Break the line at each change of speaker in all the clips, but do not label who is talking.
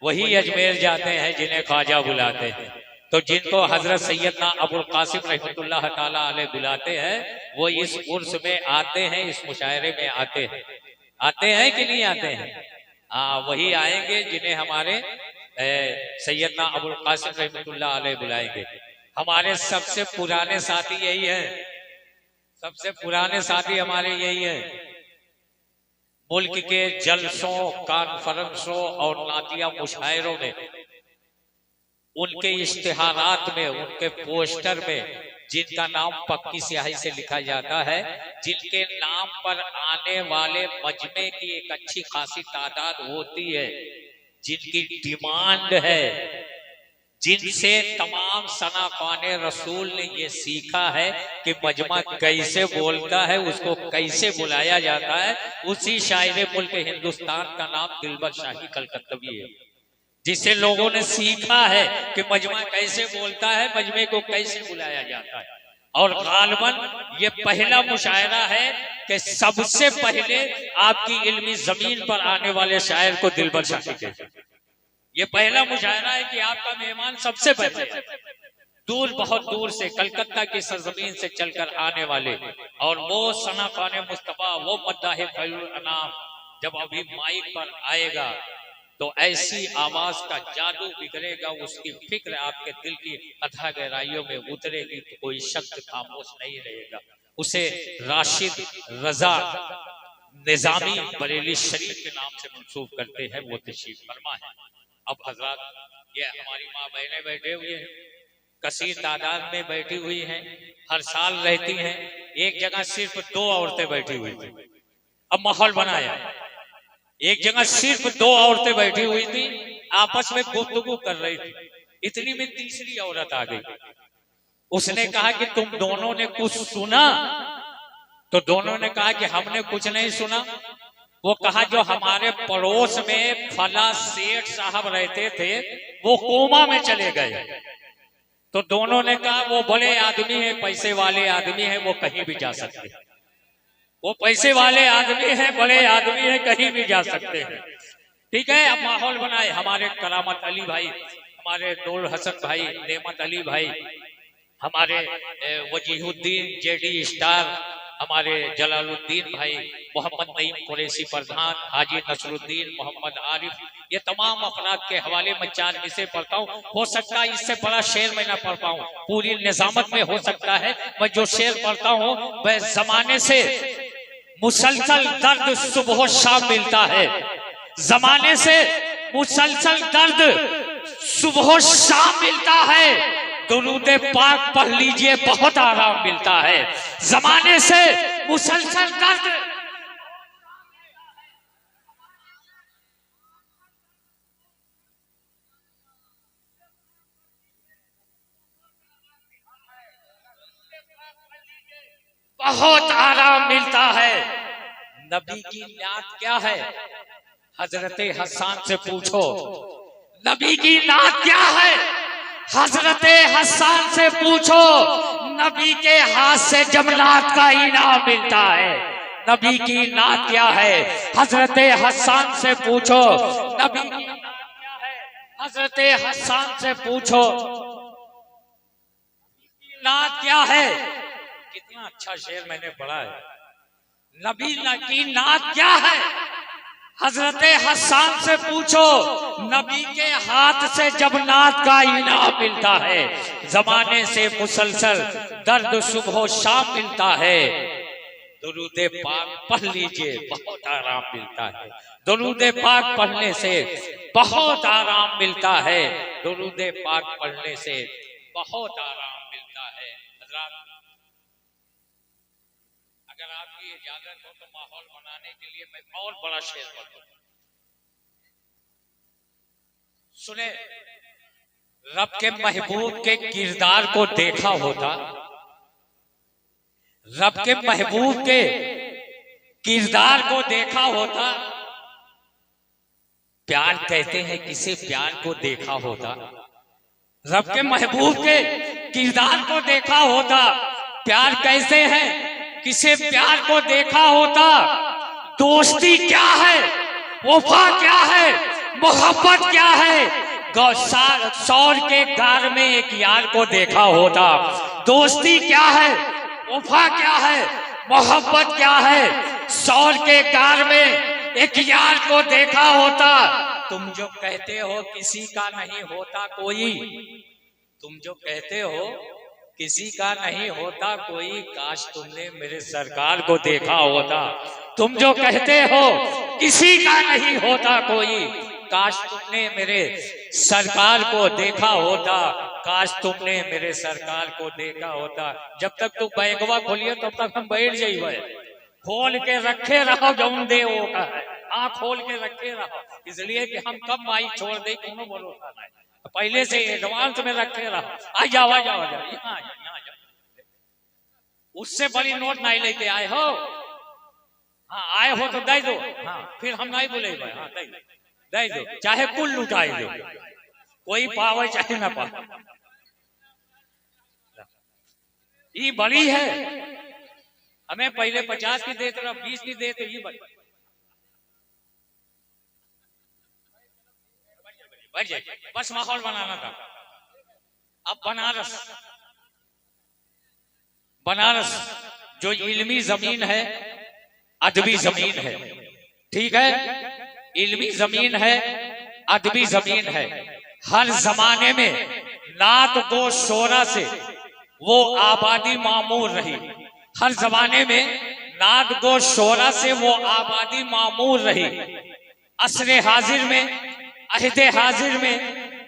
वही अजमेर जाते हैं जिन्हें ख्वाजा बुलाते हैं। तो जिनको हजरत सैयदना अबुल कासिम रहमतुल्लाह ताला अलैह बुलाते हैं वो इस उर्स में आते हैं, इस मुशायरे में आते हैं। आते हैं कि नहीं आते हैं? हाँ, वही आएंगे जिन्हें हमारे सैयदना अबुल कासिम रहमतुल्लाह अलैह बुलाएंगे। हमारे सबसे पुराने साथी यही हैं, सबसे पुराने साथी हमारे यही हैं। मुल्क के जलसों, कॉन्फ्रेंसों और नातिया मुशायरों में, उनके इश्तिहारात में, उनके पोस्टर में जिनका नाम पक्की स्याही से लिखा जाता है, जिनके नाम पर आने वाले मजमे की एक अच्छी खासी तादाद होती है, जिनकी डिमांड है, जिनसे तमाम सनाखाने रसूल ने ये सीखा है कि मजमा कैसे बोलता है, उसको कैसे बुलाया जाता है, उसी शायर मुल्क हिंदुस्तान का नाम दिलबर शाही कलकत्तवी है, जिसे लोगों ने सीखा है कि मजमा कैसे बोलता है, मजमे को कैसे बुलाया जाता है। और गालिबन ये पहला मुशायरा है कि सबसे पहले आपकी इल्मी जमीन पर आने वाले शायर को दिलबर शाही कहते हैं। ये पहला मुशायरा है कि आपका मेहमान सबसे पहले दूर, बहुत दूर से कलकत्ता की सरजमीन से चलकर आने वाले, और वो सनाखाने मुस्तफा, वो मद्दाह खैरुल अनाम जब अभी माइक पर आएगा तो ऐसी आवाज का जादू बिगड़ेगा, उसकी फिक्र आपके दिल की अथाह गहराइयों में उतरेगी तो कोई शख्स खामोश नहीं रहेगा। उसे राशिद रजा निजामी बरेली शरीफ के नाम से मंसूब करते हैं, वो तशरीफ फरमा है। अब हजरात, ये हमारी माँ बहनें बैठे हुए हैं, कसीर तादाद में बैठी हुई हैं, हर साल रहती हैं। एक जगह सिर्फ 2 औरतें बैठी हुई थी, अब माहौल बनाया। एक जगह सिर्फ 2 औरतें बैठी हुई थी, आपस में गुफ्तगू कर रही थी। इतनी में तीसरी औरत आ गई। उसने कहा कि तुम दोनों ने कुछ सुना? तो दोनों ने कहा कि हमने कुछ नहीं सुना। वो कहा जो हमारे पड़ोस में फला सेठ साहब रहते थे वो कोमा में चले गए। तो दोनों ने कहा वो बड़े आदमी है, पैसे वाले आदमी है, वो कहीं भी जा सकते हैं। वो पैसे वाले आदमी हैं, बड़े आदमी हैं, कहीं भी जा सकते हैं। ठीक है, अब माहौल बनाए। हमारे करामत अली भाई, हमारे नूर हसन भाई, नेमत अली भाई, हमारे वजीहुद्दीन जेडी स्टार, हमारे जलालुद्दीन भाई, मोहम्मद नईम कुरैशी प्रधान, हाजी नसरुद्दीन, मोहम्मद आरिफ, ये तमाम अफराद के हवाले में 4 हिस्से पढ़ता हूँ। हो सकता है इससे बड़ा शेर मैं ना पढ़ पाऊँ, पूरी निजामत में हो सकता है। मैं जो शेर पढ़ता हूँ वह जमाने से मुसलसल दर्द सुबह शाम मिलता है, जमाने से मुसलसल दर्द सुबह शाम मिलता है। दुरूदे पाक पढ़ लीजिए, बहुत आराम मिलता है। जमाने से मुसलसल दर्द, बहुत आराम मिलता है। नबी की नात क्या है? हजरत हसन से पूछो। नबी की नात क्या है? हजरत हसन से पूछो। नबी के हाथ से जब नात का इनाम मिलता है। नबी की नात क्या है? हजरत हसन से पूछो। नबी की नात क्या है? हजरत हसन से पूछो। नात क्या है? कितना अच्छा शेर मैंने पढ़ा है। नबी की नात क्या है? हजरत हसन से पूछो। नबी के हाथ से जब नात का इनाम मिलता है। जमाने से मुसलसल दर्द सुबह शाम मिलता है। दुरूदे पाक पढ़ लीजिए, बहुत आराम मिलता है। दुरूदे पाक पढ़ने से बहुत आराम मिलता है। दुरूदे पाक पढ़ने से बहुत आराम मिलता है। हजरात, अगर आपकी इजाजत हो तो माहौल बनाने के लिए मैं और बड़ा शेर पढ़ूं। सुने, रब के महबूब के किरदार को देखा होता, रब के महबूब के किरदार को देखा होता। प्यार कहते हैं किसे प्यार को देखा होता। रब के महबूब के किरदार को देखा होता। प्यार कैसे है किसे प्यार को देखा होता। दोस्ती क्या है, वफा क्या है, मोहब्बत क्या है। सौर के गार में एक यार को देखा होता। दोस्ती क्या है, वफा क्या है, मोहब्बत क्या है। सौर के गार में एक यार को देखा होता। तुम जो कहते हो किसी का नहीं होता कोई, तुम जो कहते हो किसी का नहीं होता कोई, काश तुमने मेरे सरकार को देखा होता। तुम जो कहते हो किसी का नहीं होता कोई, काश तुमने मेरे सरकार को देखा होता। काश तुमने मेरे सरकार को देखा होता। जब तक तू बैगवा खोलिए तब तक हम बैठ जाइए। खोल के रखे रहो जौन दे वो का है, आँख खोल के रखे रहो, इसलिए कि हम कब माई छोड़ दे कोनो भरोसा नहीं। पहले से एडवांस में रखे रहो। आ जाओ आ जाओ आ जाओ, यहाँ उससे बड़ी नोट नहीं लेके आए हो। हाँ आए हो तो दे दो। हाँ फिर हम नहीं बोले। हाँ दे दो, चाहे कुल लुटाए दो, कोई पावे चाहे ना पावे। ये बड़ी है। हमें पहले 50 की दे तो 20 की दे तो ये बड़ी बढ़ जाए। बस माहौल बनाना था। अब बनारस जो इल्मी जमीन है, अदबी जमीन है, ठीक है, इल्मी जमीन है, अदबी जमीन है। हर जमाने में नात गो शोरा से वो आबादी मामूर रही। हर जमाने में नात गो शोरा से वो आबादी मामूर रही। असरे हाजिर में, अहदे हाजिर में,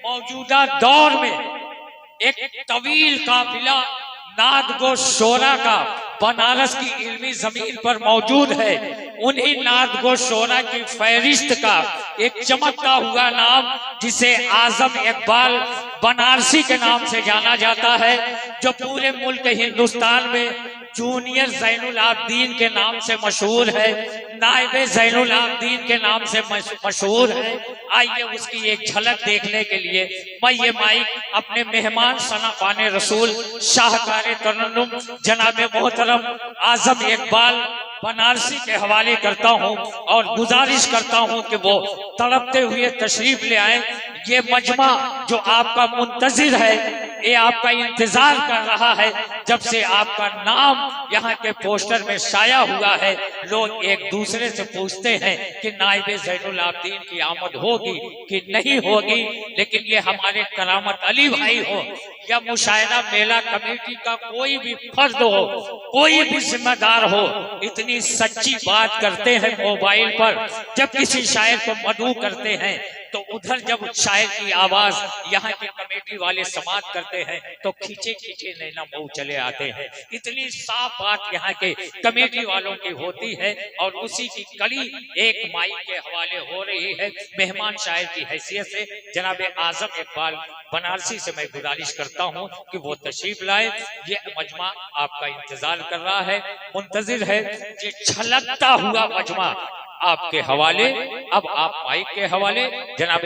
मौजूदा दौर में एक तवील काफिला नाद गो शोरा का बनारस की इल्मी जमीन पर मौजूद है। उन्हीं नाद गो शोरा की फहरिस्त का एक चमकता हुआ नाम, जिसे आजम इकबाल बनारसी के नाम से जाना जाता है, जो पूरे मुल्क हिंदुस्तान में जूनियर ज़ैनुल आबदीन के नाम से मशहूर है, नायबे ज़ैनुल आबदीन के नाम से मशहूर है। आइए उसकी एक झलक देखने के लिए मैं ये माइक अपने मेहमान सनाफाने रसूल शाहकार तरन्नुम जनाब मोहतरम आजम इकबाल बनारसी के हवाले करता हूँ और गुजारिश करता हूँ कि वो तड़पते हुए तशरीफ ले आए। ये मजमा जो आपका मुंतजिर है, ये आपका इंतजार कर रहा है। जब से आपका नाम यहाँ के पोस्टर में शाया हुआ है, लोग एक दूसरे से पूछते हैं कि नायबे ज़ैनुल आबदीन की आमद होगी कि नहीं होगी। लेकिन ये हमारे करामत अली भाई हो या मुशायरा मेला कमेटी का कोई भी फर्द हो, कोई भी जिम्मेदार हो, इतनी सच्ची बात करते हैं मोबाइल पर। जब किसी शायर को मदऊ करते हैं तो उधर जब शायर की आवाज यहाँ के कमेटी वाले समाप्त करते हैं तो खींचे खींचे नैना मुंह चले आते हैं। इतनी साफ बात यहाँ के कमेटी वालों की होती है और उसी की कड़ी एक माइक के हवाले हो रही है। मेहमान शायर की हैसियत से जनाब आजम इकबाल बनारसी से मैं गुजारिश करता हूँ कि वो तशरीफ लाए। ये मजमा आपका इंतजार कर रहा है, मुंतजिर है। ये छलकता हुआ मजमा आपके हवाले। अब आप माइक के हवाले जनाब